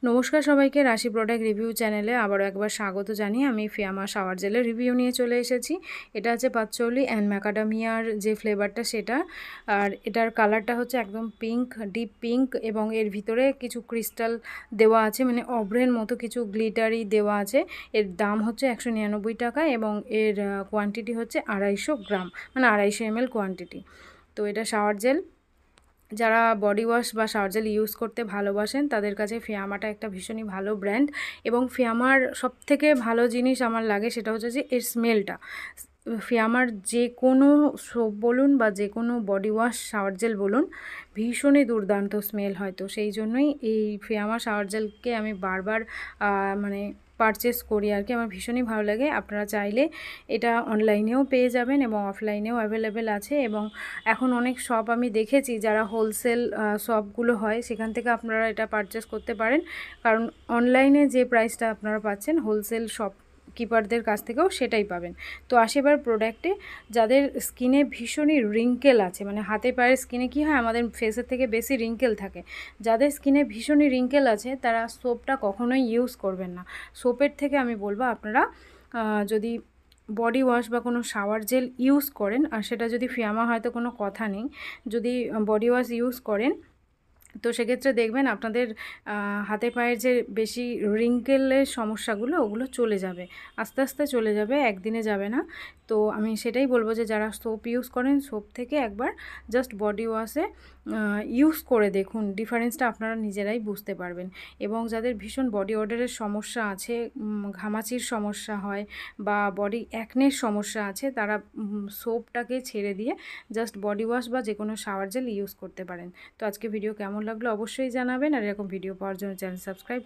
নমস্কার সবাইকে, রাশি প্রোডাক্ট রিভিউ চ্যানেলে আবারও একবার স্বাগত জানিয়ে আমি ফিয়ামা শাওয়ার জেলের রিভিউ নিয়ে চলে এসেছি। এটা হচ্ছে পাঁচচল্লি অ্যান্ড ম্যাকাডামিয়ার যে ফ্লেভারটা সেটা, আর এটার কালারটা হচ্ছে একদম পিঙ্ক, ডিপ পিঙ্ক, এবং এর ভিতরে কিছু ক্রিস্টাল দেওয়া আছে, মানে অভ্রের মতো কিছু গ্লিটারি দেওয়া আছে। এর দাম হচ্ছে 199 টাকা এবং এর কোয়ান্টিটি হচ্ছে 250 গ্রাম, মানে 250 ml কোয়ান্টিটি। তো এটা শাওয়ার জেল, যারা বডি ওয়াশ বা শাওয়ার জেল ইউজ করতে ভালোবাসেন তাদের কাছে ফিয়ামাটা একটা ভীষণই ভালো ব্র্যান্ড। এবং ফিয়ামার সবথেকে ভালো জিনিস আমার লাগে সেটা হচ্ছে যে এর স্মেলটা। ফিয়ামার যে কোনো সোপ বলুন বা যে কোনো বডি ওয়াশ শাওয়ার জেল বলুন, ভীষণই দুর্দান্ত স্মেল হয়। তো সেই জন্যই এই ফিয়ামা শাওয়ার জেলকে আমি বারবার মানে পারচেস করি আর কি। আমার ভীষণই ভালো লাগে। আপনারা চাইলে এটা অনলাইনেও পেয়ে যাবেন এবং অফলাইনেও অ্যাভেলেবেল আছে। এবং এখন অনেক শপ আমি দেখেছি যারা হোলসেল শপগুলো হয় সেখান থেকে আপনারা এটা পারচেস করতে পারেন, কারণ অনলাইনে যে প্রাইসটা আপনারা পাচ্ছেন হোলসেল শপ কিপারদের কাছ থেকেও সেটাই পাবেন। তো আসি এবার প্রোডাক্টে। যাদের স্কিনে ভীষণই রিঙ্কেল আছে, মানে হাতে পায়ের স্কিনে কী হয়, আমাদের ফেসের থেকে বেশি রিঙ্কেল থাকে, যাদের স্কিনে ভীষণই রিঙ্কেল আছে তারা সোপটা কখনোই ইউজ করবেন না। সোপের থেকে আমি বলবো আপনারা যদি বডি ওয়াশ বা কোনো শাওয়ার জেল ইউজ করেন, আর সেটা যদি ফিয়ামা হয়তো কোনো কথা নেই, যদি বডি ওয়াশ ইউজ করেন তো সেক্ষেত্রে দেখবেন আপনাদের হাতে পায়ের যে বেশি রিঙ্কেলের সমস্যাগুলো ওগুলো চলে যাবে, আস্তে আস্তে চলে যাবে, একদিনে যাবে না। তো আমি সেটাই বলবো যে যারা সোপ ইউজ করেন সোপ থেকে একবার জাস্ট বডি ওয়াশে ইউজ করে দেখুন, ডিফারেন্সটা আপনারা নিজেরাই বুঝতে পারবেন। এবং যাদের ভীষণ বডি অডারের সমস্যা আছে, ঘামাচির সমস্যা হয় বা বডি অ্যাকনের সমস্যা আছে, তারা সোপটাকে ছেড়ে দিয়ে জাস্ট বডি ওয়াশ বা যে কোনো শাওয়ার জেল ইউজ করতে পারেন। তো আজকে ভিডিও কেমন লাগলো অবশ্যই জানাবেন, আর এরকম ভিডিও পাওয়ার জন্য চ্যানেল সাবস্ক্রাইব